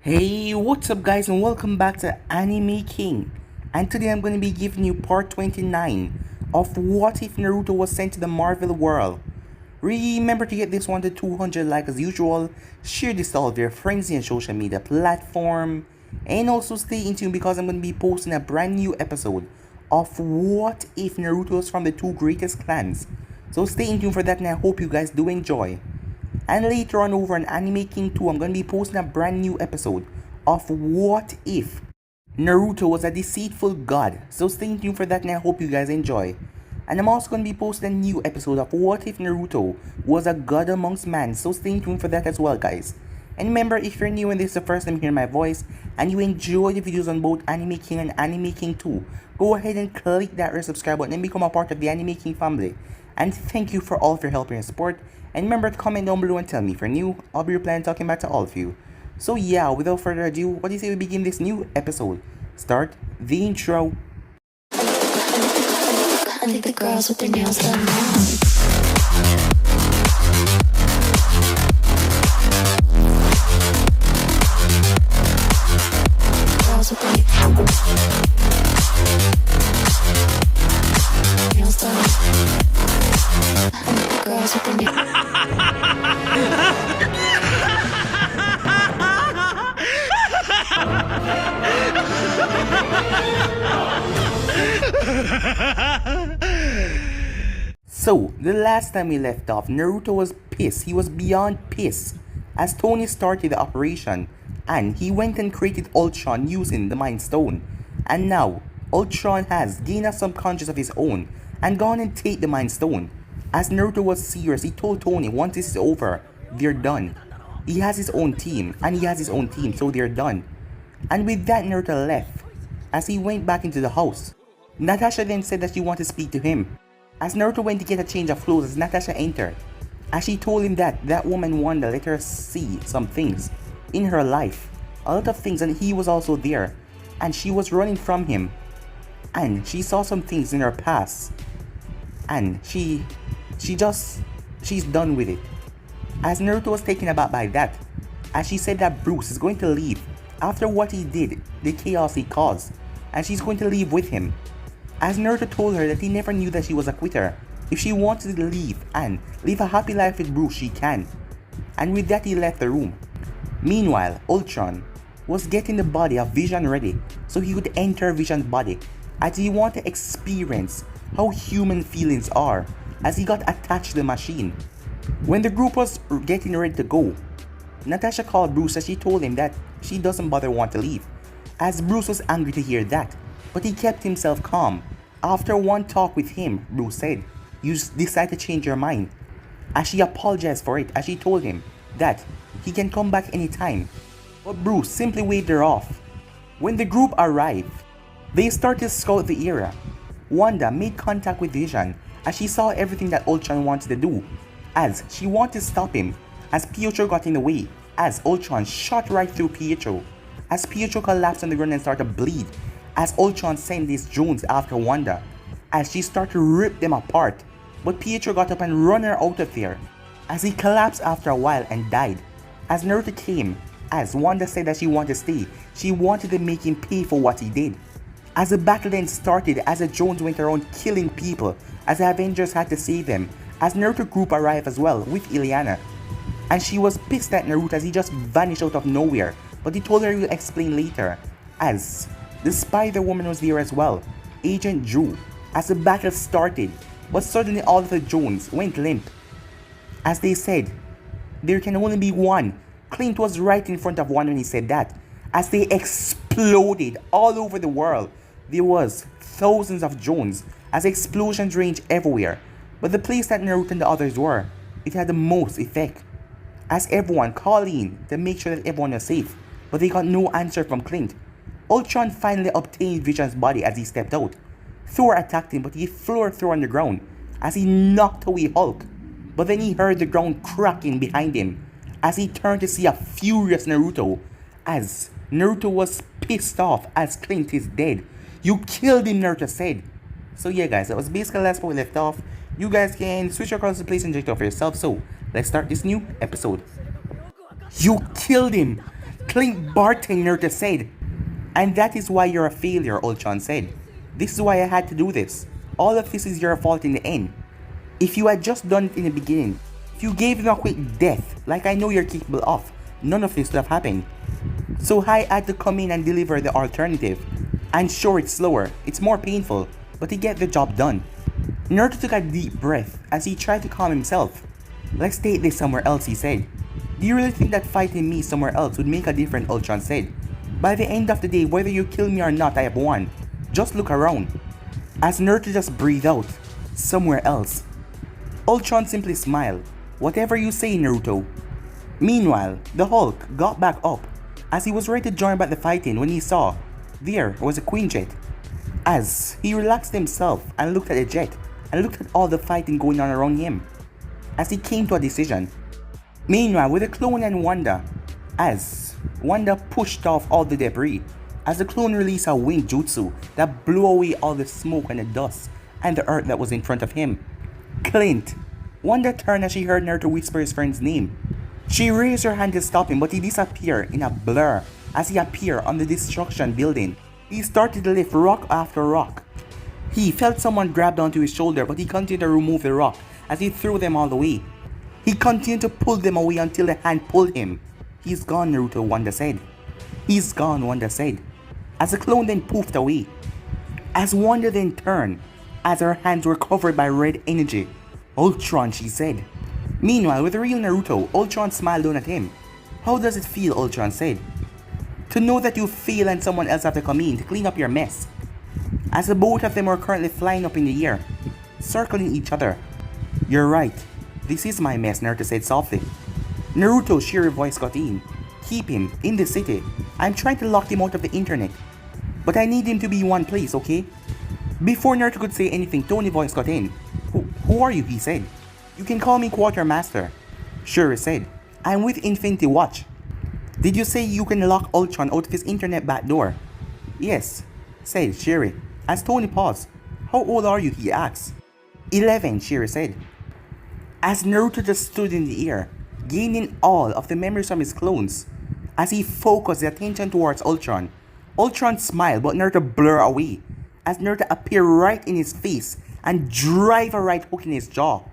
Hey, what's up guys and welcome back to Anime King. And today I'm going to be giving you part 29 of What If Naruto Was Sent to the Marvel World. Remember to get this one to 200 likes as usual, share this to all of your friends in social media platform, and also stay in tune because I'm going to be posting a brand new episode of What If Naruto Was from the two greatest clans. So stay in tune for that and I hope you guys do enjoy. And later on over on Anime King 2, I'm going to be posting a brand new episode of What If Naruto Was a Deceitful God. So stay tuned for that and I hope you guys enjoy. And I'm also going to be posting a new episode of What If Naruto Was a God Amongst Man. So stay tuned for that as well guys. And remember, if you're new and this is the first time hearing my voice and you enjoy the videos on both Anime King and Anime King 2, go ahead and click that red subscribe button and become a part of the Anime King family. And thank you for all of your help and support. And remember to comment down below and tell me if you're new, I'll be replying talking back to all of you. So yeah, without further ado, what do you say we begin this new episode? Start the intro. I think the girls with their nails done now. Girls with their nails done. I think the girls with their nails. So, the last time we left off, Naruto was pissed. He was beyond pissed as Tony started the operation and he went and created Ultron using the Mind Stone. And now, Ultron has gained a subconscious of his own and gone and take the Mind Stone. As Naruto was serious, he told Tony once this is over, they're done. He has his own team and he has his own team, so they're done. And with that, Naruto left. As he went back into the house, Natasha then said that she wanted to speak to him. As Naruto went to get a change of clothes as Natasha entered, as she told him that that woman wanted to let her see some things in her life, a lot of things, and he was also there, and she was running from him, and she saw some things in her past, and she's done with it. As Naruto was taken aback by that, as she said that Bruce is going to leave after what he did, the chaos he caused, and she's going to leave with him. As Naruto told her that he never knew that she was a quitter. If she wanted to leave and live a happy life with Bruce, she can. And with that, he left the room. Meanwhile, Ultron was getting the body of Vision ready so he could enter Vision's body, as he wanted to experience how human feelings are as he got attached to the machine. When the group was getting ready to go, Natasha called Bruce as she told him that she doesn't want to leave, as Bruce was angry to hear that. But he kept himself calm. After one talk with him, Bruce said, "You decide to change your mind." As she apologized for it, as she told him that he can come back anytime. But Bruce simply waved her off. When the group arrived, they started to scout the area. Wanda made contact with Vision as she saw everything that Ultron wanted to do, as she wanted to stop him, as Pietro got in the way, as Ultron shot right through Pietro, as Pietro collapsed on the ground and started to bleed, as Ultron sent these drones after Wanda, as she started to rip them apart, but Pietro got up and ran her out of there, as he collapsed after a while and died. As Naruto came, as Wanda said that she wanted to stay, she wanted to make him pay for what he did. As the battle then started, as the drones went around killing people, as the Avengers had to save them, as Naruto group arrived as well with Ileana, and she was pissed at Naruto as he just vanished out of nowhere, but he told her he will explain later, as the Spider-Woman was there as well, Agent Drew, as the battle started, but suddenly all of the drones went limp. As they said, there can only be one. Clint was right in front of one when he said that, as they exploded all over the world. There was thousands of drones, as explosions ranged everywhere, but the place that Naruto and the others were, it had the most effect, as everyone called in to make sure that everyone was safe, but they got no answer from Clint. Ultron finally obtained Vision's body as he stepped out. Thor attacked him, but he floored Thor on the ground as he knocked away Hulk. But then he heard the ground cracking behind him as he turned to see a furious Naruto, as Naruto was pissed off as Clint is dead. "You killed him," Naruto said. So yeah guys, that was basically the last part we left off. You guys can switch across the place and check it out for yourself. So let's start this new episode. "You killed him! Clint Barton, Naruto said. And that is why you're a failure, Ultron said. This is why I had to do this. All of this is your fault in the end. If you had just done it in the beginning, if you gave him a quick death, like I know you're capable of, none of this would have happened. So I had to come in and deliver the alternative. And sure, it's slower, it's more painful, but he get the job done. Naruto took a deep breath as he tried to calm himself. Let's take this somewhere else, he said. Do you really think that fighting me somewhere else would make a difference, Ultron said. By the end of the day, whether you kill me or not, I have won. Just look around. As Naruto just breathed out, somewhere else. Ultron simply smiled. Whatever you say, Naruto. Meanwhile, the Hulk got back up as he was ready to join back the fighting when he saw there was a Quinjet. As he relaxed himself and looked at the jet and looked at all the fighting going on around him, as he came to a decision. Meanwhile, with the clone and Wanda, as Wanda pushed off all the debris, as the clone released a wind jutsu that blew away all the smoke and the dust and the earth that was in front of him. Clint. Wanda turned as she heard Naruto whisper his friend's name. She raised her hand to stop him, but he disappeared in a blur as he appeared on the destruction building. He started to lift rock after rock. He felt someone grabbed onto his shoulder, but he continued to remove the rock as he threw them all away. He continued to pull them away until the hand pulled him. He's gone, Naruto, Wanda said. He's gone, Wanda said. As the clone then poofed away. As Wanda then turned, as her hands were covered by red energy. Ultron, she said. Meanwhile, with the real Naruto, Ultron smiled down at him. How does it feel, Ultron said. To know that you fail and someone else have to come in to clean up your mess. As the both of them were currently flying up in the air, circling each other. You're right. This is my mess, Naruto said softly. Naruto's cheery voice got in. Keep him in the city. I'm trying to lock him out of the internet. But I need him to be in one place, okay? Before Naruto could say anything, Tony's voice got in. Who are you? He said. You can call me Quartermaster. Shuri said. I'm with Infinity Watch. Did you say you can lock Ultron out of his internet back door? Yes, said Shuri. As Tony paused. How old are you? He asked. 11, Shuri said. As Naruto just stood in the air, gaining all of the memories from his clones, as he focused the attention towards Ultron, Ultron smiled but Naruto blurred away, as Naruto appeared right in his face and drive a right hook in his jaw.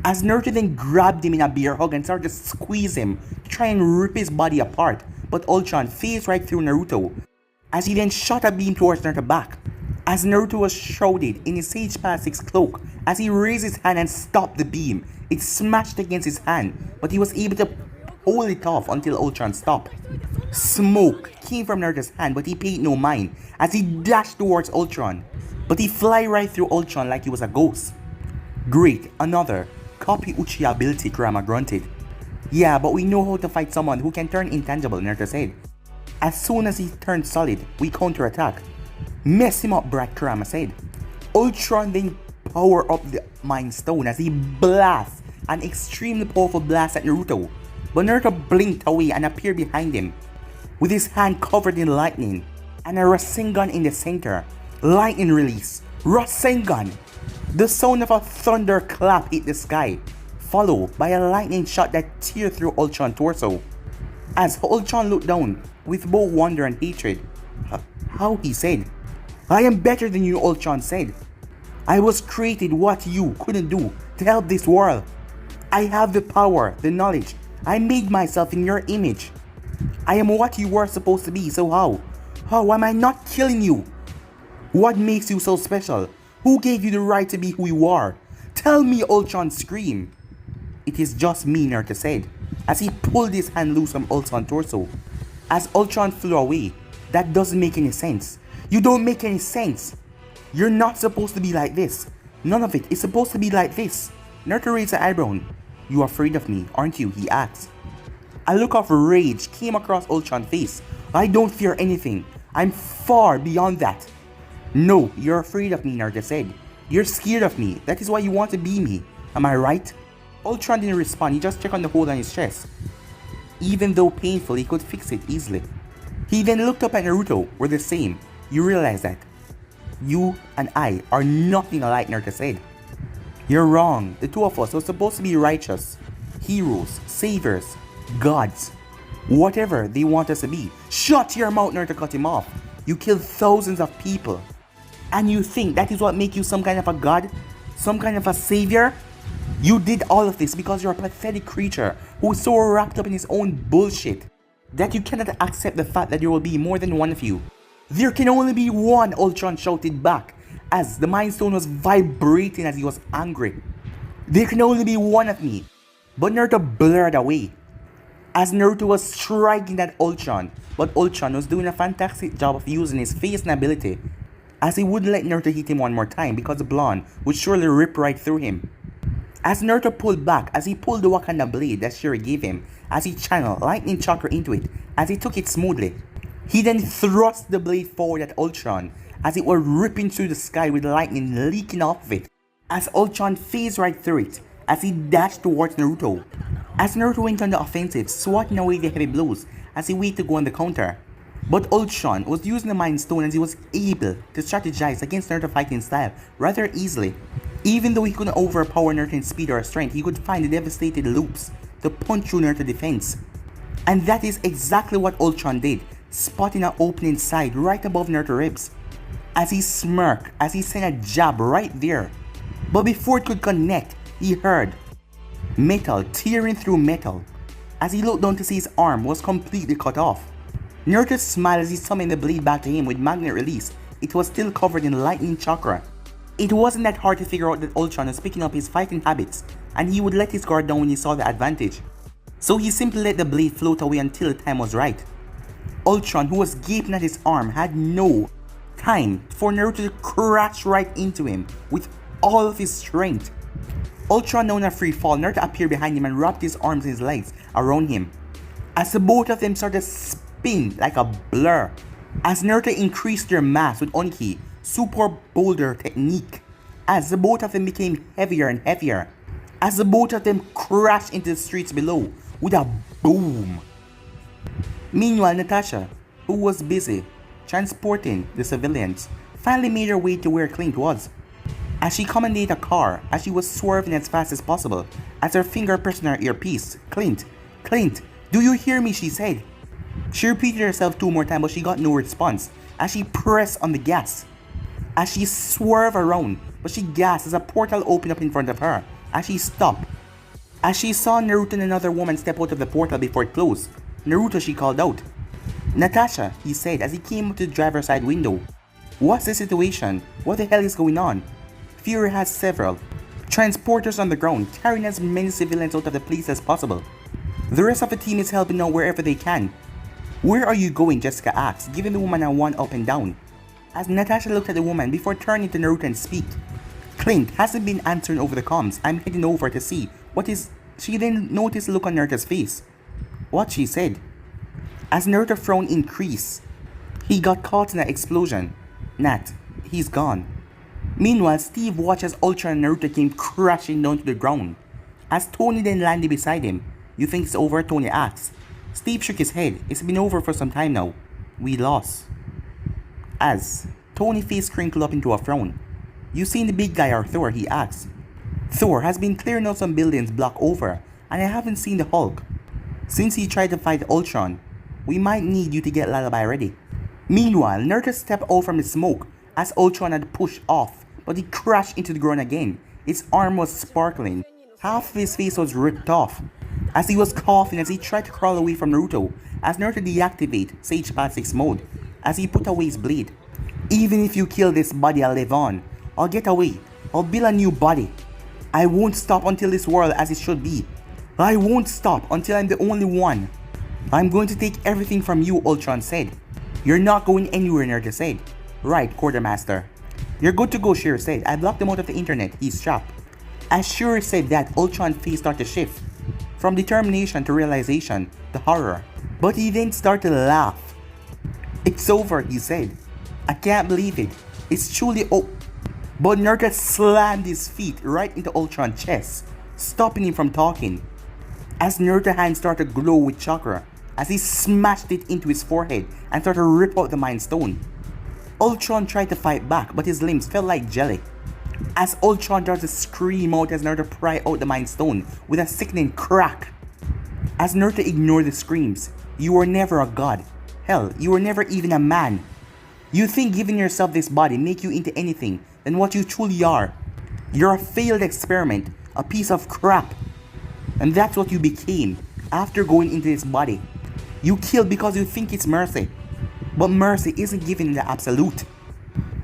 As Naruto then grabbed him in a bear hug and started to squeeze him to try and rip his body apart, but Ultron phased right through Naruto, as he then shot a beam towards Naruto's back. As Naruto was shrouded in his Sage Path 6 cloak, as he raised his hand and stopped the beam, it smashed against his hand, but he was able to hold it off until Ultron stopped. Smoke came from Naruto's hand, but he paid no mind as he dashed towards Ultron, but he fly right through Ultron like he was a ghost. Great, another copy Uchiha ability, Kurama grunted. Yeah, but we know how to fight someone who can turn intangible, Naruto said. As soon as he turned solid, we counterattack. Mess him up, brat, Kurama said. Ultron then power up the Mind Stone as he blasts an extremely powerful blast at Naruto, but Naruto blinked away and appeared behind him, with his hand covered in lightning, and a Rasengan in the center. Lightning release. Rasengan! The sound of a thunderclap hit the sky, followed by a lightning shot that teared through Ultron's torso. As Ultron looked down, with both wonder and hatred. How? He said. I am better than you, Ultron said. I was created what you couldn't do to help this world. I have the power, the knowledge. I made myself in your image. I am what you were supposed to be, so how? How am I not killing you? What makes you so special? Who gave you the right to be who you are? Tell me, Ultron screamed. It is just me, Naruto said, as he pulled his hand loose from Ultron's torso. As Ultron flew away, that doesn't make any sense. You don't make any sense. You're not supposed to be like this. None of it is supposed to be like this. Naruto raised an eyebrow. You are afraid of me, aren't you? He asked. A look of rage came across Ultron's face. I don't fear anything. I'm far beyond that. No, you're afraid of me, Naruto said. You're scared of me. That is why you want to be me. Am I right? Ultron didn't respond. He just checked on the hole on his chest. Even though painful, he could fix it easily. He then looked up at Naruto. We're the same. You realize that. You and I are nothing alike, Naruto said. You're wrong. The two of us were supposed to be righteous. Heroes, saviors, gods. Whatever they want us to be. Shut your mouth, Naruto cut him off. You killed thousands of people. And you think that is what makes you some kind of a god? Some kind of a savior? You did all of this because you're a pathetic creature who is so wrapped up in his own bullshit that you cannot accept the fact that there will be more than one of you. There can only be one, Ultron shouted back as the Mind Stone was vibrating as he was angry. There can only be one of me. But Naruto blurred away as Naruto was striking at Ultron, but Ultron was doing a fantastic job of using his face and ability, as he wouldn't let Naruto hit him one more time because the blonde would surely rip right through him. As Naruto pulled back, as he pulled the Wakanda blade that Shuri gave him, as he channeled lightning chakra into it, as he took it smoothly. He then thrust the blade forward at Ultron, as it was ripping through the sky with lightning leaking off of it, as Ultron phased right through it, as he dashed towards Naruto. As Naruto went on the offensive, swatting away the heavy blows as he waited to go on the counter. But Ultron was using the Mind Stone as he was able to strategize against Naruto's fighting style rather easily. Even though he couldn't overpower Naruto in speed or strength, he could find the devastated loops to punch through Naruto's defense. And that is exactly what Ultron did, spotting an opening side right above Naruto's ribs. As he smirked, as he sent a jab right there. But before it could connect, he heard metal tearing through metal. As he looked down to see his arm was completely cut off. Naruto smiled as he summoned the blade back to him with magnet release. It was still covered in lightning chakra. It wasn't that hard to figure out that Ultron was picking up his fighting habits, and he would let his guard down when he saw the advantage. So he simply let the blade float away until the time was right. Ultron, who was gaping at his arm, had no time for Naruto to crash right into him with all of his strength. Ultron, now in a free fall, Naruto appeared behind him and wrapped his arms and his legs around him, as the both of them started to spin like a blur, as Naruto increased their mass with Onki super boulder technique, as the both of them became heavier and heavier, as the both of them crashed into the streets below with a boom. Meanwhile, Natasha, who was busy transporting the civilians, finally made her way to where Clint was, as she commanded a car as she was swerving as fast as possible, as her finger pressed on her earpiece. Clint, do you hear me? She said. She repeated herself 2 more times, but she got no response as she pressed on the gas. As she swerved around, but she gasped as a portal opened up in front of her, as she stopped. As she saw Naruto and another woman step out of the portal before it closed. Naruto, she called out. Natasha, he said as he came up to the driver's side window. What's the situation? What the hell is going on? Fury has several transporters on the ground, carrying as many civilians out of the place as possible. The rest of the team is helping out wherever they can. Where are you going? Jessica asked, giving the woman a one up and down, as Natasha looked at the woman before turning to Naruto and speak. Clint hasn't been answering over the comms. I'm heading over to see what is. She then noticed the look on Naruto's face. What? She said. As Naruto's frown increased, he got caught in an explosion. Nat, he's gone. Meanwhile, Steve watched as Ultron and Naruto came crashing down to the ground, as Tony then landed beside him. You think it's over? Tony asked. Steve shook his head. It's been over for some time now. We lost. As Tony's face crinkled up into a frown. You seen the big guy or Thor? He asked. Thor has been clearing out some buildings block over, and I haven't seen the Hulk since he tried to fight Ultron. We might need you to get Lullaby ready. Meanwhile, Naruto stepped out from the smoke as Ultron had pushed off, but he crashed into the ground again. His arm was sparkling. Half of his face was ripped off, as he was coughing as he tried to crawl away from Naruto, as Naruto deactivated Sage Path 6 mode, as he put away his blade. Even if you kill this body, I'll live on. I'll get away. I'll build a new body. I won't stop until this world as it should be. I won't stop until I'm the only one. I'm going to take everything from you, Ultron said. You're not going anywhere, Naruto said. Right, Quartermaster. You're good to go, Shuri said. I blocked him out of the internet. He's trapped. As Shuri said that, Ultron's face started to shift, from determination to realization, to horror. But he then started to laugh. It's over, he said. I can't believe it. It's truly But Naruto slammed his feet right into Ultron's chest, stopping him from talking. As Naruto's hand started to glow with chakra, as he smashed it into his forehead and started to rip out the Mind Stone. Ultron tried to fight back, but his limbs felt like jelly. As Ultron started to scream out as Naruto pried out the Mind Stone with a sickening crack. As Naruto ignored the screams, You were never a god. Hell, you were never even a man. You think giving yourself this body make you into anything than what you truly are. You're a failed experiment, a piece of crap. And that's what you became after going into this body. You killed because you think it's mercy. But mercy isn't given in the absolute.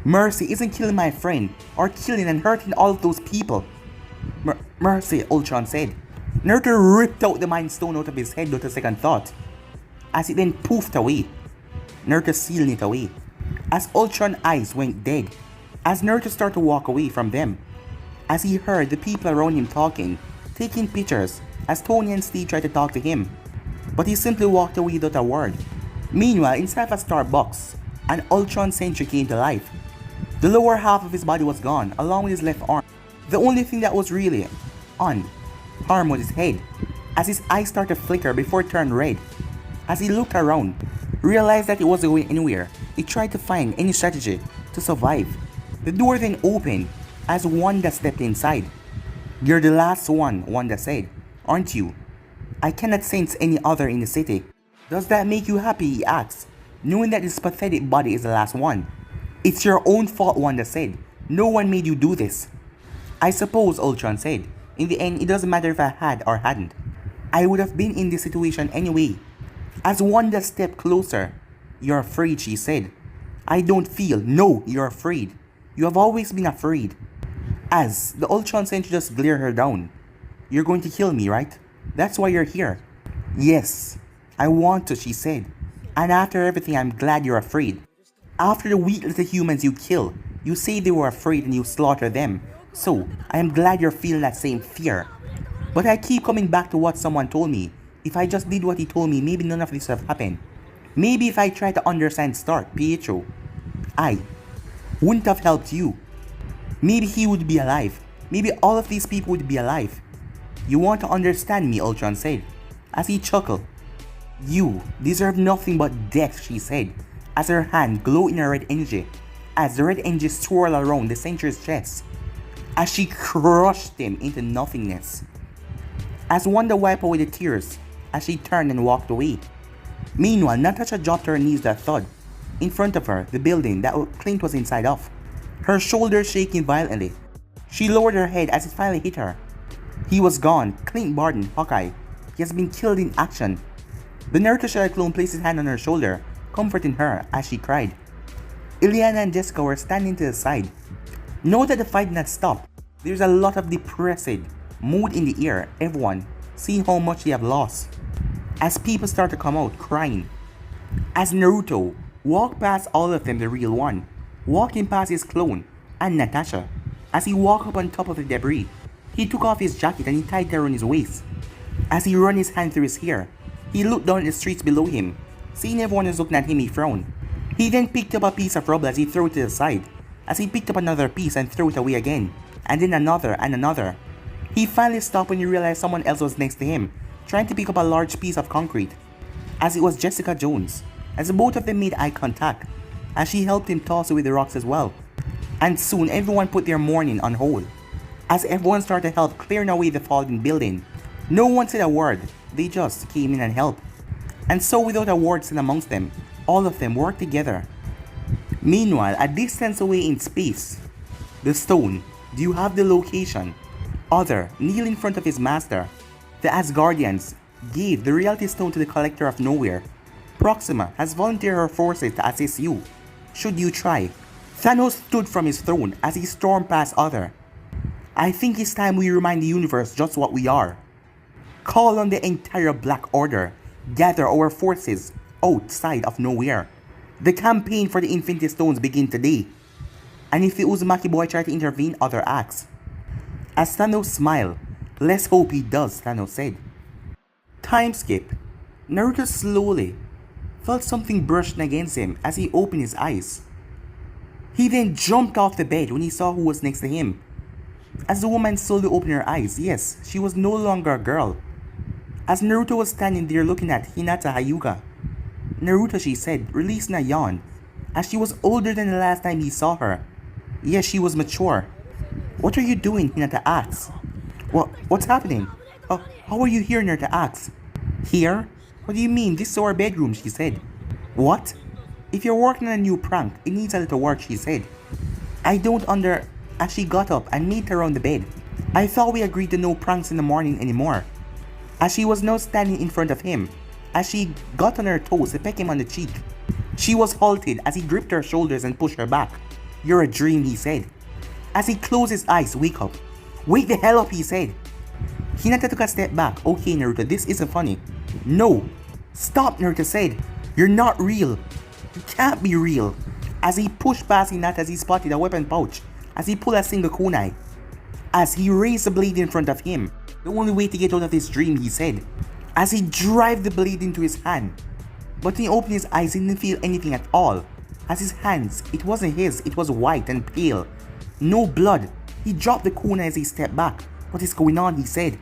Mercy isn't killing my friend or killing and hurting all of those people. Mercy, Ultron said. Naruto ripped out the Mind Stone out of his head without a second thought, as it then poofed away. Naruto sealing it away, as Ultron's eyes went dead, as Naruto started to walk away from them, as he heard the people around him talking, taking pictures, as Tony and Steve tried to talk to him, but he simply walked away without a word. Meanwhile, inside of a Starbucks, an Ultron sentry came to life. The lower half of his body was gone, along with his left arm. The only thing that was really unharmed was his head, as his eyes started to flicker before it turned red. As he looked around, realized that it wasn't going anywhere, he tried to find any strategy to survive. The door then opened as Wanda stepped inside. "You're the last one," Wanda said, "aren't you? I cannot sense any other in the city." "Does that make you happy?" he asked, knowing that this pathetic body is the last one. "It's your own fault," Wanda said. "No one made you do this." "I suppose," Ultron said. "In the end, it doesn't matter if I had or hadn't. I would have been in this situation anyway." As Wanda stepped closer, "You're afraid," she said. "I don't feel. No, you're afraid. You have always been afraid." As the Ultron sentry just glared her down. "You're going to kill me, right? That's why you're here." "Yes, I want to," she said. "And after everything, I'm glad you're afraid. After the weak little humans you kill, you say they were afraid and you slaughter them. So, I am glad you're feeling that same fear. But I keep coming back to what someone told me. If I just did what he told me, maybe none of this would have happened. Maybe if I tried to understand Stark, Pietro, I wouldn't have helped you. Maybe he would be alive. Maybe all of these people would be alive. You want to understand me," Ultron said, as he chuckled. "You deserve nothing but death," she said, as her hand glowed in a red energy, as the red energy swirled around the sentry's chest, as she crushed him into nothingness. As Wanda wiped away the tears, as she turned and walked away. Meanwhile, Natasha dropped to her knees with a thud. In front of her, the building that Clint was inside of, her shoulders shaking violently. She lowered her head as it finally hit her. He was gone. Clint Barton, Hawkeye. He has been killed in action. The Naruto Shadow clone placed his hand on her shoulder, comforting her as she cried. Ileana and Jessica were standing to the side. Know that the fight did not stop. There's a lot of depressed mood in the air, everyone seeing how much they have lost. As people start to come out crying. As Naruto walked past all of them, the real one, walking past his clone and Natasha. As he walked up on top of the debris, he took off his jacket and he tied it around his waist. As he ran his hand through his hair, he looked down at the streets below him. Seeing everyone is looking at him, he frowned. He then picked up a piece of rubble as he threw it to the side, as he picked up another piece and threw it away again, and then another and another. He finally stopped when he realized someone else was next to him, trying to pick up a large piece of concrete, as it was Jessica Jones, as both of them made eye contact, as she helped him toss away the rocks as well. And soon everyone put their mourning on hold, as everyone started to help clearing away the fallen building. No one said a word, they just came in and helped. And so without a word said amongst them, all of them worked together. Meanwhile, a distance away in space, the stone, do you have the location? Other, kneel in front of his master. The Asgardians gave the reality stone to the collector of nowhere. Proxima has volunteered her forces to assist you, should you try. Thanos stood from his throne as he stormed past Other. I think it's time we remind the universe just what we are. Call on the entire Black Order. Gather our forces outside of nowhere. The campaign for the Infinity Stones begins today. And if the Uzumaki boy tries to intervene, Other asks. As Thanos smiled, let's hope he does, Thanos said. Time skip. Naruto slowly felt something brushing against him as he opened his eyes. He then jumped off the bed when he saw who was next to him. As the woman slowly opened her eyes, yes, she was no longer a girl. As Naruto was standing there looking at Hinata Hyuga. Naruto, she said, releasing a yawn, as she was older than the last time he saw her. Yes, she was mature. What are you doing? Hinata asked. What's happening? How are you here? Naruto asked. Here? What do you mean? This is our bedroom, she said. What? If you're working on a new prank, it needs a little work, she said. I don't as she got up and made her around the bed. I thought we agreed to no pranks in the morning anymore. As she was now standing in front of him, as she got on her toes to peck him on the cheek, she was halted as he gripped her shoulders and pushed her back. You're a dream, he said. As he closed his eyes, wake up. Wake the hell up, he said. Hinata took a step back. Okay, Naruto, this isn't funny. No. Stop, Naruto said. You're not real. You can't be real. As he pushed past Hinata as he spotted a weapon pouch, as he pulled a single kunai. As he raised the blade in front of him. The only way to get out of this dream, he said. As he drove the blade into his hand. But when he opened his eyes, he didn't feel anything at all. As his hands, it wasn't his, it was white and pale. No blood. He dropped the kunai as he stepped back. What is going on, he said.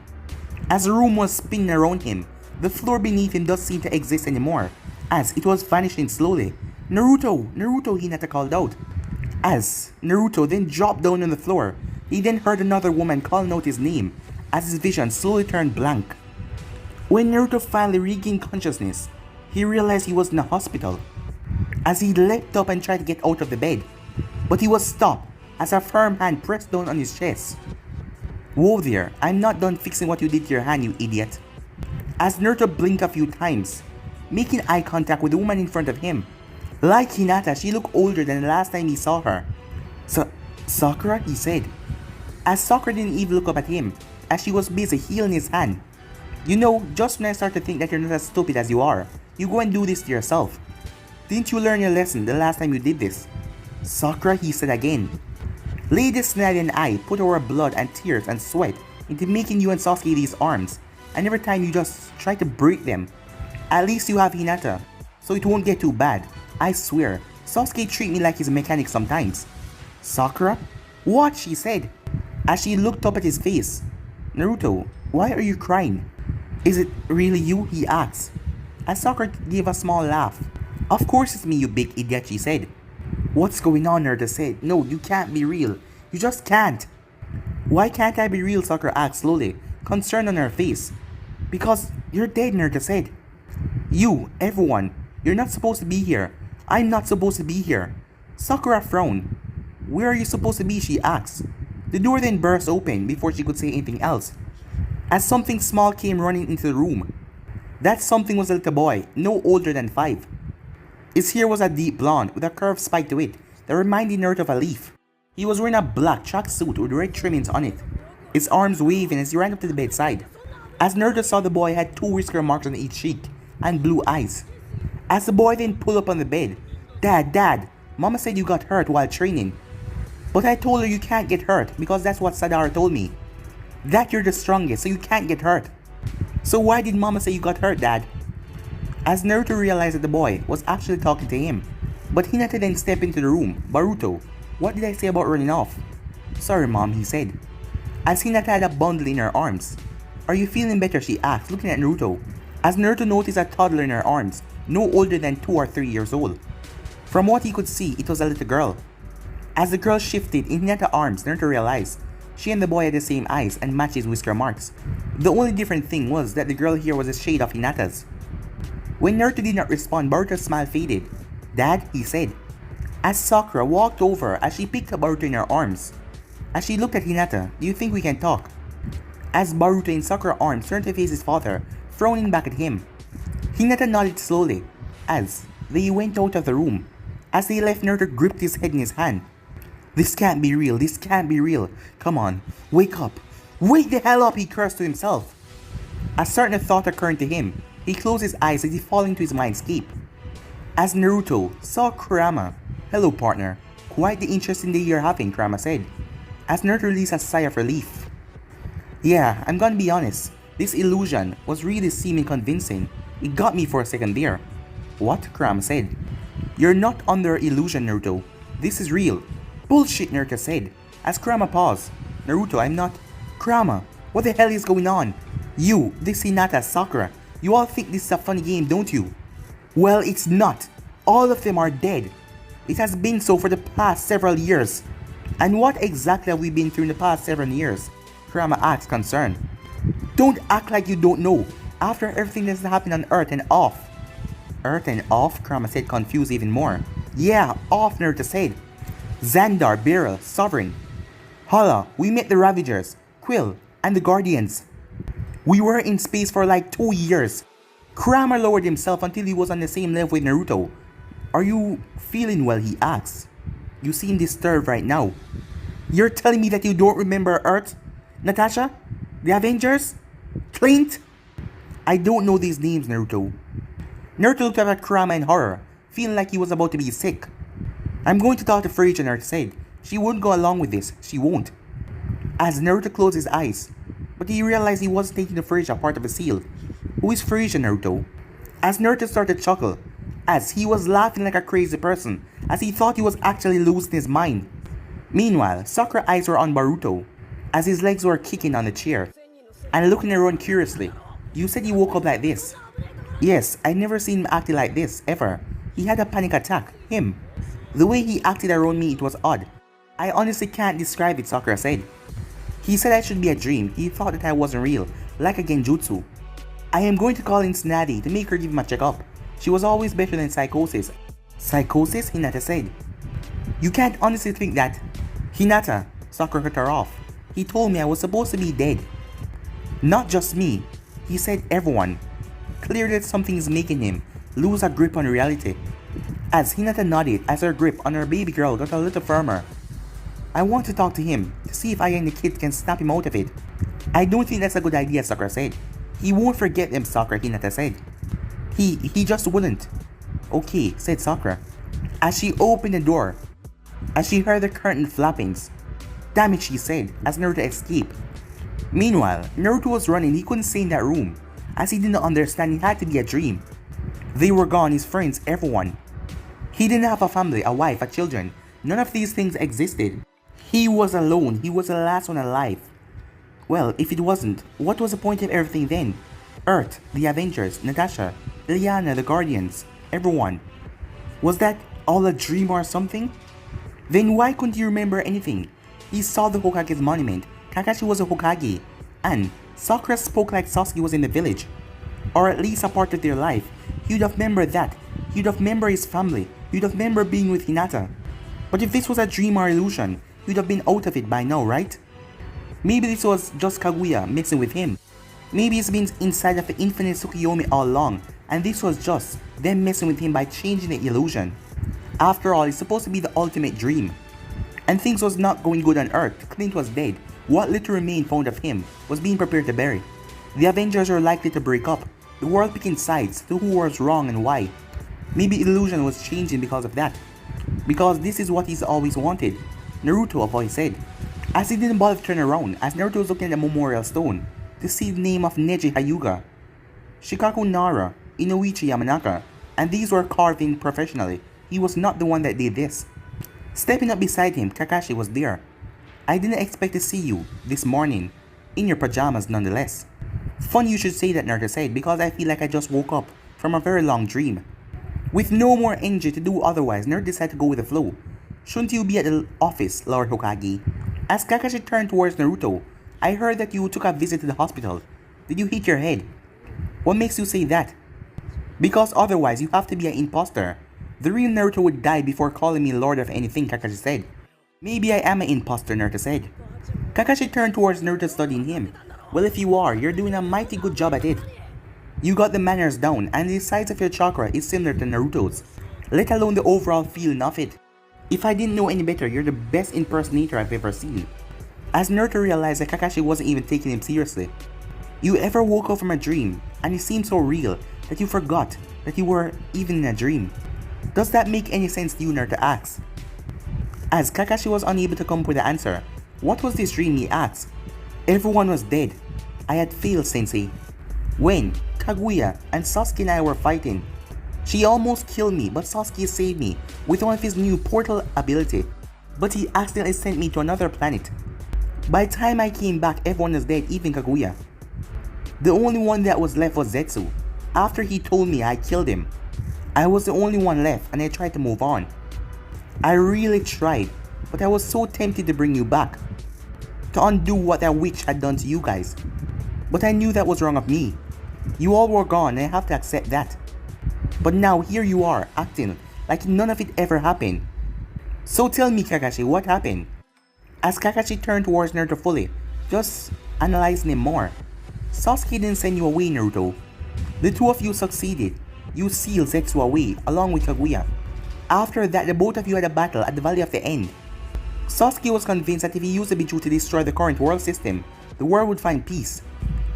As the room was spinning around him, the floor beneath him doesn't seem to exist anymore, as it was vanishing slowly. Naruto! Naruto, Hinata called out. As Naruto then dropped down on the floor, he then heard another woman calling out his name, as his vision slowly turned blank. When Naruto finally regained consciousness, he realized he was in a hospital. As he leapt up and tried to get out of the bed, but he was stopped as a firm hand pressed down on his chest. Whoa there, I'm not done fixing what you did to your hand, you idiot. As Naruto blinked a few times, making eye contact with the woman in front of him. Like Hinata, she looked older than the last time he saw her. Sakura, he said. As Sakura didn't even look up at him, as she was busy healing his hand. You know, just when I start to think that you're not as stupid as you are, you go and do this to yourself. Didn't you learn your lesson the last time you did this? Sakura, he said again. Lady Snell and I put our blood and tears and sweat into making you and Sasuke these arms, and every time you just try to break them. At least you have Hinata, so it won't get too bad. I swear, Sasuke treat me like he's a mechanic sometimes. Sakura? What? She said, as she looked up at his face. Naruto, why are you crying? Is it really you? He asked, as Sakura gave a small laugh. Of course it's me, you big idiot, she said. What's going on, Naruto said. No, you can't be real. You just can't. Why can't I be real? Sakura asked slowly, concern on her face. Because you're dead, Naruto said. You, everyone, you're not supposed to be here. I'm not supposed to be here. Sakura frowned. Where are you supposed to be? She asked. The door then burst open before she could say anything else, as something small came running into the room. That something was a little boy, no older than 5. His hair was a deep blonde with a curved spike to it that reminded Naruto of a leaf. He was wearing a black tracksuit with red trimmings on it, his arms waving as he ran up to the bedside. As Naruto saw, the boy had 2 whisker marks on each cheek and blue eyes. As the boy then pulled up on the bed, Dad, Mama said you got hurt while training. But I told her you can't get hurt because that's what Sadara told me. That you're the strongest, so you can't get hurt. So why did Mama say you got hurt, Dad? As Naruto realized that the boy was actually talking to him. But Hinata then stepped into the room. Baruto, what did I say about running off? Sorry, Mom, he said, as Hinata had a bundle in her arms. Are you feeling better? She asked, looking at Naruto. As Naruto noticed a toddler in her arms, no older than 2 or 3 years old. From what he could see, it was a little girl. As the girl shifted in Hinata's arms, Naruto realized she and the boy had the same eyes and matched his whisker marks. The only different thing was that the girl here was a shade of Hinata's. When Naruto did not respond, Baruto's smile faded. Dad, he said, as Sakura walked over as she picked up Baruto in her arms. As she looked at Hinata, do you think we can talk? As Baruto in Sakura's arms turned to face his father, frowning back at him. Hinata nodded slowly as they went out of the room. As they left, Naruto gripped his head in his hand. This can't be real, this can't be real. Come on, wake up. Wake the hell up, he cursed to himself. A certain thought occurred to him. He closed his eyes as he fell into his mindscape. As Naruto saw Kurama. Hello, partner. Quite the interesting day you're having, Kurama said, as Naruto released a sigh of relief. Yeah, I'm gonna be honest. This illusion was really seeming convincing. It got me for a second there. What? Kurama said. You're not under illusion, Naruto. This is real. Bullshit, Naruto said, as Kurama paused. Naruto, I'm not. Kurama, what the hell is going on? You, this Hinata, Sakura, you all think this is a funny game, don't you? Well, it's not. All of them are dead. It has been so for the past several years. And what exactly have we been through in the past 7 years? Kurama asked, concerned. Don't act like you don't know. After everything that's happened on Earth and off. Earth and off? Kurama said, confused even more. Yeah, off, Naruto said. Xandar, Beryl, Sovereign. Hala, we met the Ravagers, Quill, and the Guardians. We were in space for like 2 years. Kurama lowered himself until he was on the same level with Naruto. Are you feeling well? He asks. You seem disturbed right now. You're telling me that you don't remember Earth? Natasha? The Avengers? Clint? I don't know these names, Naruto. Naruto looked up at Kurama in horror, feeling like he was about to be sick. I'm going to talk to Frasier, Naruto said. She won't go along with this. She won't. As Naruto closed his eyes, but he realized he wasn't taking the Frasier part of a seal. Who is Frasier, Naruto? As Naruto started to chuckle, as he was laughing like a crazy person, as he thought he was actually losing his mind. Meanwhile, Sakura's eyes were on Boruto, as his legs were kicking on the chair, and looking around curiously. You said he woke up like this. Yes, I never seen him acting like this, ever. He had a panic attack, him. The way he acted around me, it was odd. I honestly can't describe it, Sakura said. He said I should be a dream. He thought that I wasn't real, like a genjutsu. I am going to call in Tsunade to make her give him a checkup. She was always better than psychosis. Psychosis? Hinata said. You can't honestly think that. Hinata, Sakura cut her off. He told me I was supposed to be dead. Not just me. He said everyone. Clear that something is making him lose a grip on reality. As Hinata nodded as her grip on her baby girl got a little firmer. I want to talk to him to see if I and the kid can snap him out of it. I don't think that's a good idea, Sakura said. He won't forget them, Sakura, Hinata said. He just wouldn't. Okay, said Sakura. As she opened the door, as she heard the curtain flappings. Damn it, she said, as Naruto escaped. Meanwhile, Naruto was running. He couldn't stay in that room, as he did not understand it had to be a dream. They were gone, his friends, everyone. He didn't have a family, a wife, a children. None of these things existed. He was alone. He was the last one alive. Well, if it wasn't, what was the point of everything then? Earth, the Avengers, Natasha, Ileana, the Guardians, everyone. Was that all a dream or something? Then why couldn't he remember anything? He saw the Hokage's monument. Kakashi was a Hokage. And Sakura spoke like Sasuke was in the village. Or at least a part of their life. He'd have remembered that. He'd have remembered his family. He'd have remembered being with Hinata. But if this was a dream or illusion, he'd have been out of it by now, right? Maybe this was just Kaguya mixing with him. Maybe he's been inside of the infinite Tsukuyomi all along, and this was just them messing with him by changing the illusion. After all, it's supposed to be the ultimate dream. And things was not going good on Earth. Clint was dead. What little remained found of him was being prepared to bury. The Avengers were likely to break up. The world picking sides to who was wrong and why. Maybe illusion was changing because of that. Because this is what he's always wanted. Naruto, a voice said. As he didn't bother to turn around, as Naruto was looking at the memorial stone to see the name of Neji Hyuga, Shikaku Nara, Inoichi Yamanaka, and these were carved in professionally. He was not the one that did this. Stepping up beside him, Kakashi was there. I didn't expect to see you this morning, in your pajamas nonetheless. Funny you should say that, Naruto said, because I feel like I just woke up from a very long dream. With no more energy to do otherwise, Naruto decided to go with the flow. Shouldn't you be at the office, Lord Hokage? As Kakashi turned towards Naruto, I heard that you took a visit to the hospital. Did you hit your head? What makes you say that? Because otherwise you have to be an imposter. The real Naruto would die before calling me Lord of anything, Kakashi said. Maybe I am an imposter, Naruto said. Kakashi turned towards Naruto, studying him. Well, if you are, you're doing a mighty good job at it. You got the manners down, and the size of your chakra is similar to Naruto's, let alone the overall feeling of it. If I didn't know any better, you're the best impersonator I've ever seen. As Naruto realized that Kakashi wasn't even taking him seriously. You ever woke up from a dream, and it seemed so real that you forgot that you were even in a dream? Does that make any sense to you, Naruto asked? As Kakashi was unable to come up with an answer, what was this dream, he asked. Everyone was dead. I had failed, Sensei. When Kaguya and Sasuke and I were fighting, she almost killed me, but Sasuke saved me with one of his new portal ability. But he accidentally sent me to another planet. By the time I came back, everyone was dead, even Kaguya. The only one that was left was Zetsu. After he told me I killed him, I was the only one left and I tried to move on. I really tried, but I was so tempted to bring you back. To undo what that witch had done to you guys. But I knew that was wrong of me. You all were gone and I have to accept that. But now here you are, acting like none of it ever happened. So tell me, Kakashi, what happened? As Kakashi turned towards Naruto fully, just analyzing him more. Sasuke didn't send you away, Naruto. The two of you succeeded. You sealed Zetsu away, along with Kaguya. After that, the both of you had a battle at the Valley of the End. Sasuke was convinced that if he used the Bichu to destroy the current world system, the world would find peace.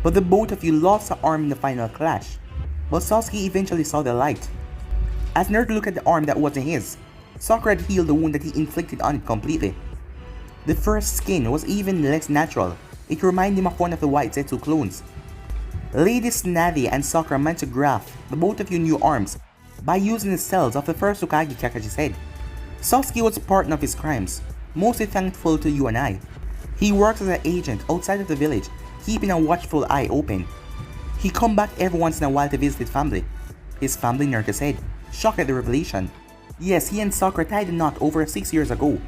But the both of you lost the arm in the final clash. But Sasuke eventually saw the light. As Naruto looked at the arm that wasn't his, Sakura had healed the wound that he inflicted on it completely. The first skin was even less natural. It reminded him of one of the White Zetsu clones. Lady Tsunade and Sakura managed to graft the both of you new arms by using the cells of the first Hokage, Kakashi said. Sasuke was pardoned of his crimes, mostly thankful to you and I. He works as an agent outside of the village, keeping a watchful eye open. He come back every once in a while to visit his family. His family, Naruto said, shocked at the revelation. Yes, he and Sakura tied a knot over 6 years ago.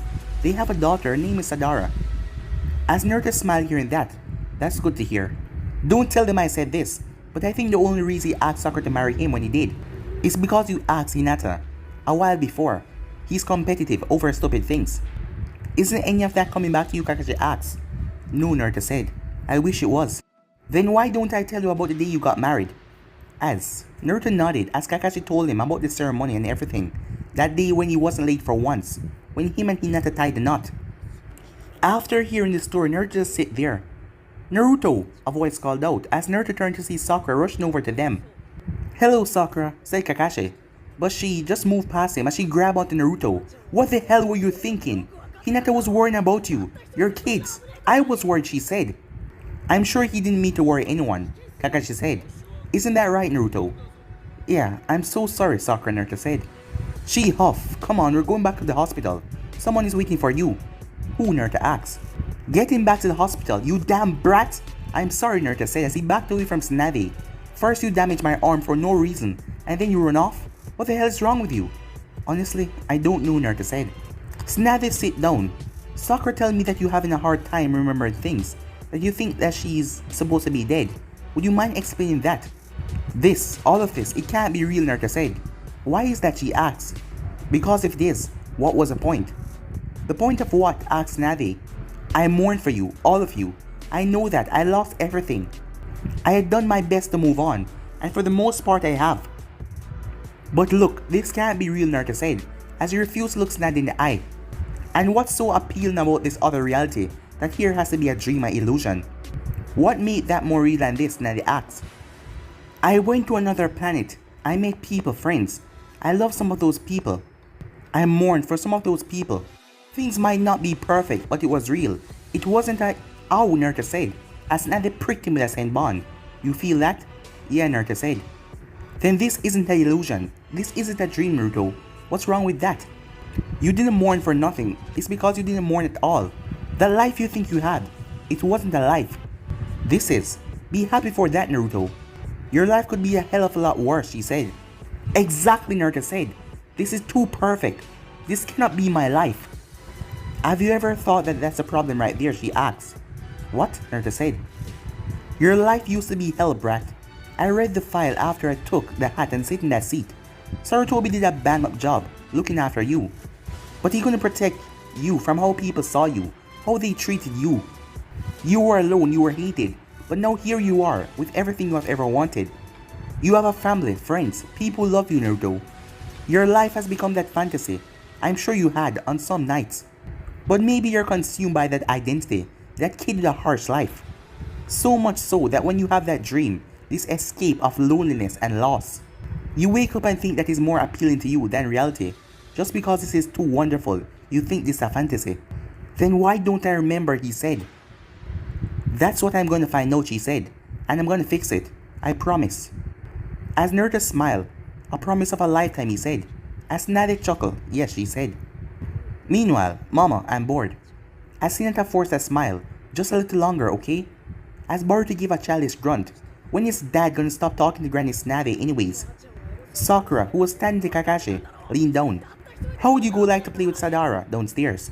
They have a daughter, her name is Sadara. As Naruto smiled hearing that, that's good to hear. Don't tell them I said this, but I think the only reason he asked Sakura to marry him when he did is because you asked Hinata a while before. He's competitive over stupid things. Isn't any of that coming back to you, Kakashi asked. No, Naruto said. I wish it was. Then why don't I tell you about the day you got married? As Naruto nodded as Kakashi told him about the ceremony and everything. That day when he wasn't late for once, when him and Hinata tied the knot. After hearing the story, Naruto just sit there. Naruto, a voice called out as Naruto turned to see Sakura rushing over to them. Hello, Sakura, said Kakashi. But she just moved past him as she grabbed onto Naruto. What the hell were you thinking? Hinata was worrying about you. Your kids. I was worried, she said. I'm sure he didn't mean to worry anyone, Kakashi said. Isn't that right, Naruto? Yeah, I'm so sorry, Sakura, Naruto said. She huffed. Come on, we're going back to the hospital. Someone is waiting for you. Who, Naruto asked. Get him back to the hospital, you damn brat! I'm sorry, Naruto said as he backed away from Tsunade. First you damaged my arm for no reason, and then you run off? What the hell is wrong with you? Honestly, I don't know, Naruto said. Tsunade, sit down. Sakura tell me that you're having a hard time remembering things, that you think that she's supposed to be dead. Would you mind explaining that? All of this, it can't be real, Naruto said. Why is that, she asked. Because if it is, what was the point? The point of what? Asked Tsunade. I mourn for you, all of you. I know that, I lost everything. I had done my best to move on, and for the most part I have. But look, this can't be real, Naruto said, as he refused to look Tsunade in the eye. And what's so appealing about this other reality, that here has to be a dream or illusion? What made that more real than this, Tsunade asked. I went to another planet. I made people friends. I love some of those people. I mourned for some of those people. Things might not be perfect, but it was real. It wasn't a ow, Naruto said, as Tsunade pricked him with a senbon. You feel that? Yeah, Naruto said. Then this isn't an illusion. This isn't a dream, Naruto. What's wrong with that? You didn't mourn for nothing. It's because you didn't mourn at all. The life you think you had, it wasn't a life. This is. Be happy for that, Naruto. Your life could be a hell of a lot worse, she said. Exactly, Naruto said. This is too perfect. This cannot be my life. Have you ever thought that that's a problem right there, she asked. What? Naruto said. Your life used to be hell, brat. I read the file after I took the hat and sit in that seat. Sarutobi did a bang up job, looking after you. But he couldn't protect you from how people saw you, how they treated you. You were alone, you were hated, but now here you are, with everything you have ever wanted. You have a family, friends, people who love you, Naruto. Your life has become that fantasy. I'm sure you had on some nights. But maybe you're consumed by that identity, that kid with a harsh life. So much so that when you have that dream, this escape of loneliness and loss, you wake up and think that is more appealing to you than reality. Just because this is too wonderful, you think this is a fantasy. Then why don't I remember, he said. That's what I'm going to find out, she said. And I'm going to fix it. I promise. As Naruto smiled, a promise of a lifetime, he said. As Tsunade chuckled, yes, she said. Meanwhile, Mama, I'm bored. As Hinata forced a smile, just a little longer, okay? As Boruto gave a childish grunt. When is Dad gonna stop talking to Granny Tsunade anyways? Sakura, who was standing to Kakashi, leaned down. How would you go like to play with Sadara downstairs?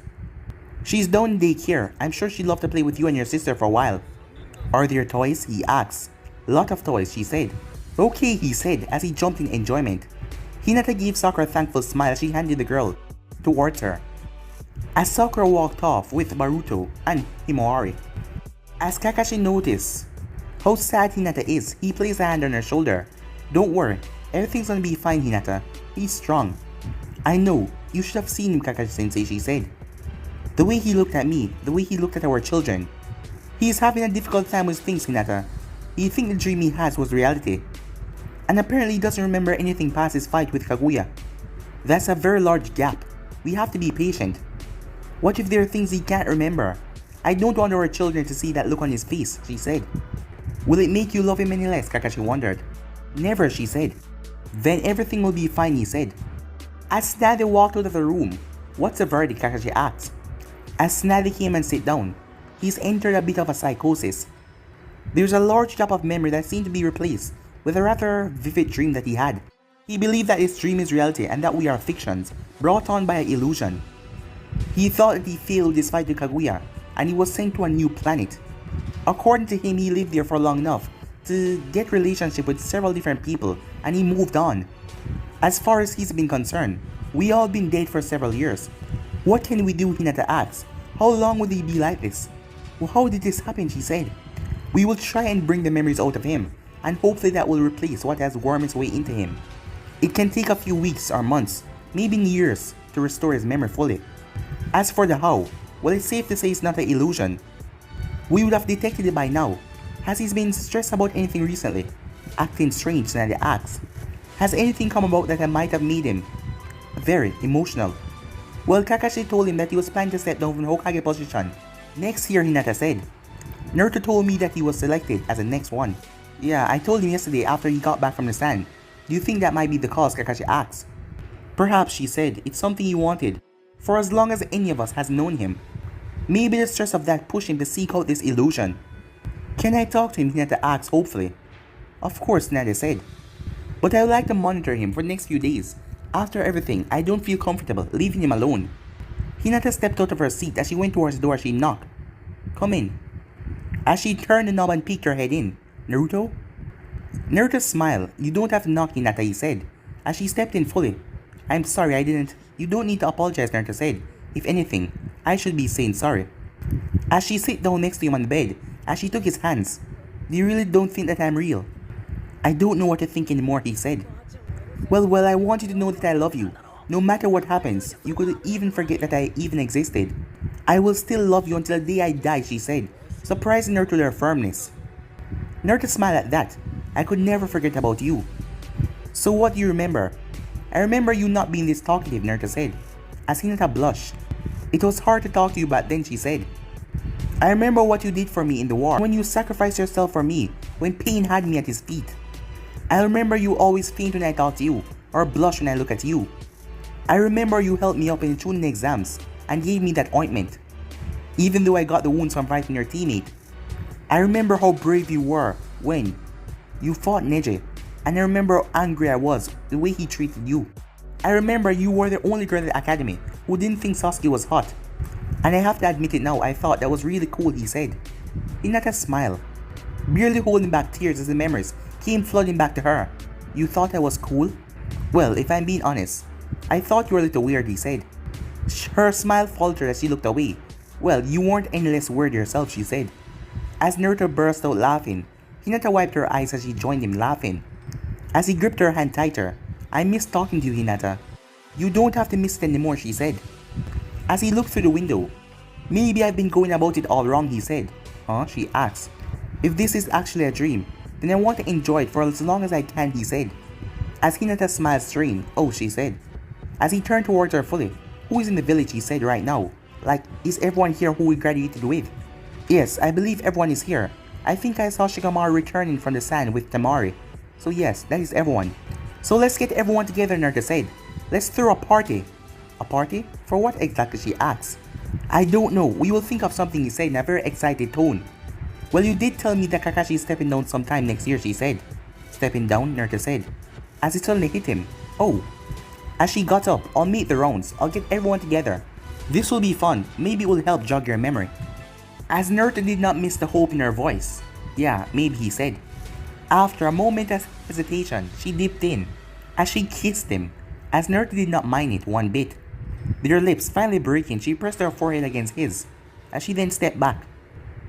She's down in daycare. I'm sure she'd love to play with you and your sister for a while. Are there toys? He asked, Lot of toys, she said. Okay, he said as he jumped in enjoyment. Hinata gave Sakura a thankful smile as she handed the girl towards her. As Sakura walked off with Naruto and Himawari. As Kakashi noticed how sad Hinata is, he placed a hand on her shoulder. Don't worry, everything's gonna be fine, Hinata. He's strong. I know, you should have seen him, Kakashi-sensei, she said. The way he looked at me, the way he looked at our children. He is having a difficult time with things, Hinata. He thinks the dream he has was reality. And apparently he doesn't remember anything past his fight with Kaguya. That's a very large gap. We have to be patient. What if there are things he can't remember? I don't want our children to see that look on his face, she said. Will it make you love him any less, Kakashi wondered. Never, she said. Then everything will be fine, he said. As Tsunade walked out of the room, what's the verdict, Kakashi asked. As Tsunade came and sat down, he's entered a bit of a psychosis. There's a large gap of memory that seemed to be replaced with a rather vivid dream that he had. He believed that his dream is reality and that we are fictions, brought on by an illusion. He thought that he failed with his fight with Kaguya, and he was sent to a new planet. According to him, he lived there for long enough to get relationship with several different people, and he moved on. As far as he's been concerned, we all been dead for several years. What can we do, Hinata asked. How long will he be like this? Well, how did this happen, she said. We will try and bring the memories out of him, and hopefully that will replace what has wormed its way into him. It can take a few weeks or months, maybe years, to restore his memory fully. As for the how, well, it's safe to say it's not an illusion. We would have detected it by now. Has he been stressed about anything recently? Acting strange, Tsunade asked. Has anything come about that might have made him very emotional? Well, Kakashi told him that he was planning to step down from the Hokage position next year, Hinata said. Naruto told me that he was selected as the next one. Yeah, I told him yesterday after he got back from the stand. Do you think that might be the cause, Kakashi asked. Perhaps, she said, it's something he wanted, for as long as any of us has known him. Maybe the stress of that pushed him to seek out this illusion. Can I talk to him, Hinata asked hopefully. Of course, Tsunade said. But I would like to monitor him for the next few days. After everything, I don't feel comfortable leaving him alone. Hinata stepped out of her seat. As she went towards the door, she knocked. Come in. As she turned the knob and peeked her head in. Naruto? Naruto smiled. You don't have to knock, Hinata, he said, as she stepped in fully. I'm sorry, I didn't. You don't need to apologize, Naruto said. If anything, I should be saying sorry. As she sat down next to him on the bed, as she took his hands. You really don't think that I'm real? I don't know what to think anymore, he said. Well, I want you to know that I love you. No matter what happens, you could even forget that I even existed. I will still love you until the day I die, she said, surprising Naruto with her firmness. Naruto smiled at that. I could never forget about you. So what do you remember? I remember you not being this talkative, Naruto said, as Hinata blushed. It was hard to talk to you back then, she said. I remember what you did for me in the war, when you sacrificed yourself for me, when Pain had me at his feet. I remember you always faint when I talk to you, or blush when I look at you. I remember you helped me up in the Chunin exams, and gave me that ointment, even though I got the wounds from fighting your teammate. I remember how brave you were when you fought Neji, and I remember how angry I was the way he treated you. I remember you were the only girl at the academy who didn't think Sasuke was hot. And I have to admit it now, I thought that was really cool, he said. Hinata smiled, barely holding back tears as the memories came flooding back to her. You thought I was cool? Well, if I'm being honest, I thought you were a little weird, he said. Her smile faltered as she looked away. Well, you weren't any less weird yourself, she said. As Naruto burst out laughing, Hinata wiped her eyes as she joined him laughing. As he gripped her hand tighter, I miss talking to you, Hinata. You don't have to miss it anymore, she said. As he looked through the window, maybe I've been going about it all wrong, he said. Huh? She asked. If this is actually a dream, then I want to enjoy it for as long as I can, he said. As Hinata smiled strained, oh, she said. As he turned towards her fully, who is in the village, he said right now. Like, is everyone here who we graduated with? Yes, I believe everyone is here. I think I saw Shikamaru returning from the sand with Tamari. So yes, that is everyone. So let's get everyone together, Naruto said. Let's throw a party. A party? For what exactly, she asked. I don't know, we will think of something, he said in a very excited tone. Well, you did tell me that Kakashi is stepping down sometime next year, she said. Stepping down, Naruto said, as it suddenly hit him. Oh. As she got up, I'll make the rounds. I'll get everyone together. This will be fun. Maybe it will help jog your memory. As Naruto did not miss the hope in her voice. Yeah, maybe, he said. After a moment of hesitation, she dipped in, as she kissed him, as Naruto did not mind it one bit. Their lips finally breaking, she pressed her forehead against his, as she then stepped back.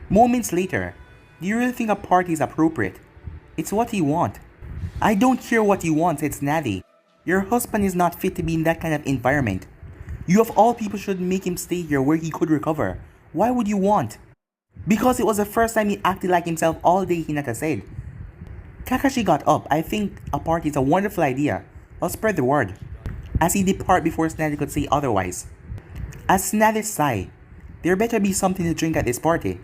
Moments later, do you really think a party is appropriate? It's what you want. I don't care what you want, said Snazzy. Your husband is not fit to be in that kind of environment. You of all people should make him stay here where he could recover. Why would you want? Because it was the first time he acted like himself all day, Hinata said. Kakashi got up. I think a party is a wonderful idea. I'll spread the word. As he departed before Snazzy could say otherwise. As Snazzy sighed, there better be something to drink at this party.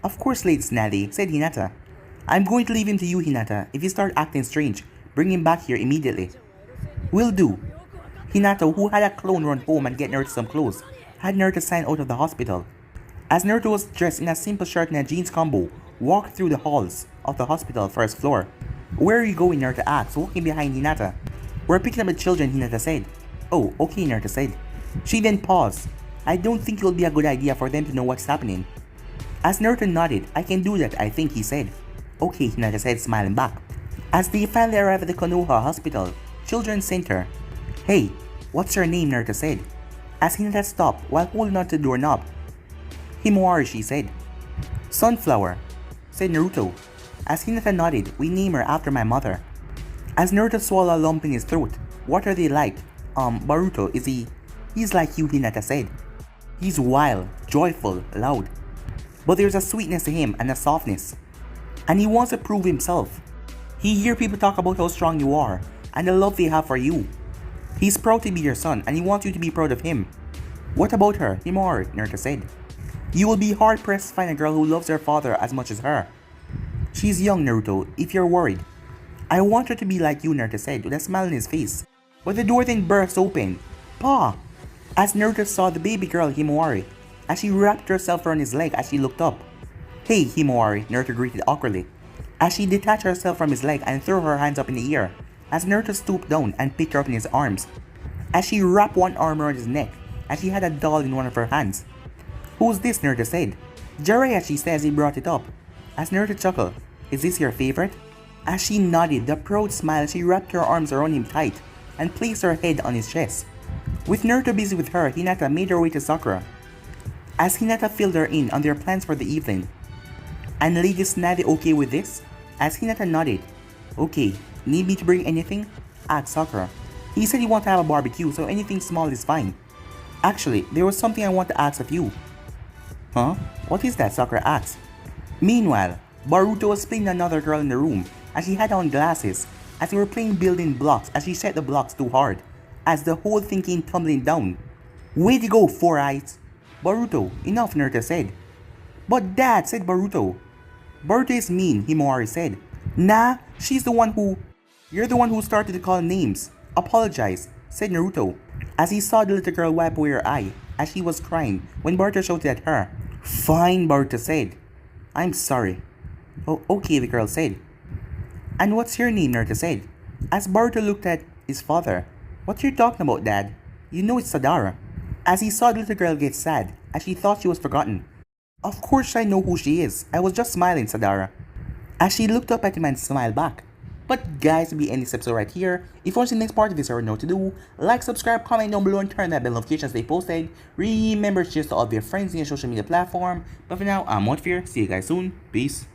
Of course, late Snazzy, said Hinata. I'm going to leave him to you, Hinata. If he starts acting strange, bring him back here immediately. Will do. Hinata, who had a clone run home and get Naruto some clothes, had Naruto signed out of the hospital. As Naruto was dressed in a simple shirt and a jeans combo, walked through the halls of the hospital first floor. Where are you going, Naruto asked, walking behind Hinata. We're picking up the children, Hinata said. Oh, okay, Naruto said. She then paused. I don't think it will be a good idea for them to know what's happening. As Naruto nodded, I can do that, I think, he said. Okay, Hinata said, smiling back. As they finally arrived at the Konoha Hospital, Children's Center. Hey, what's your name, Naruto said. As Hinata stopped while holding on to the doorknob. Himawari, she said. Sunflower, said Naruto. As Hinata nodded, we name her after my mother. As Naruto swallowed a lump in his throat. What are they like? Boruto, is he? He's like you, Hinata said. He's wild, joyful, loud. But there's a sweetness to him and a softness. And he wants to prove himself. He hears people talk about how strong you are and the love they have for you. He's proud to be your son and he wants you to be proud of him. What about her, Himawari? Naruto said. You will be hard pressed to find a girl who loves her father as much as her. She's young, Naruto, if you're worried. I want her to be like you, Naruto said with a smile on his face. But the door then burst open. Pa! As Naruto saw the baby girl Himawari, as she wrapped herself around his leg as she looked up. Hey, Himawari, Naruto greeted awkwardly, as she detached herself from his leg and threw her hands up in the air, as Naruto stooped down and picked her up in his arms, as she wrapped one arm around his neck, as she had a doll in one of her hands. Who's this? Naruto said. Jiraiya, she said as he brought it up, as Naruto chuckled. Is this your favorite? As she nodded, the proud smile, she wrapped her arms around him tight, and placed her head on his chest. With Naruto busy with her, Hinata made her way to Sakura, as Hinata filled her in on their plans for the evening. And Lady Snazzy okay with this? As Hinata nodded. Okay, need me to bring anything? Asked Sakura. He said he wanted to have a barbecue, so anything small is fine. Actually, there was something I want to ask of you. Huh? What is that? Sakura asked. Meanwhile, Boruto was playing another girl in the room, as she had on glasses, as they were playing building blocks as she set the blocks too hard, as the whole thing came tumbling down. Way to go, Four Eyes! Boruto, enough, Naruto said. But Dad, said Boruto. Boruto is mean, Himawari said. Nah, she's the one who... You're the one who started to call names. Apologize, said Naruto, as he saw the little girl wipe away her eye, as she was crying when Boruto shouted at her. Fine, Boruto said. I'm sorry. Oh, okay, the girl said. And what's your name, Naruto said, as Boruto looked at his father. What you talking about, Dad? You know it's Sadara. As he saw the little girl get sad, as she thought she was forgotten. Of course I know who she is. I was just smiling, Sadara. As she looked up at him and smiled back. But guys, we'll be ending this episode right here. If you want to see the next part of this, already know what to do. Like, subscribe, comment down below, and turn that bell notifications they posted. Remember to share to all of your friends in your social media platform. But for now, I'm Fear. See you guys soon. Peace.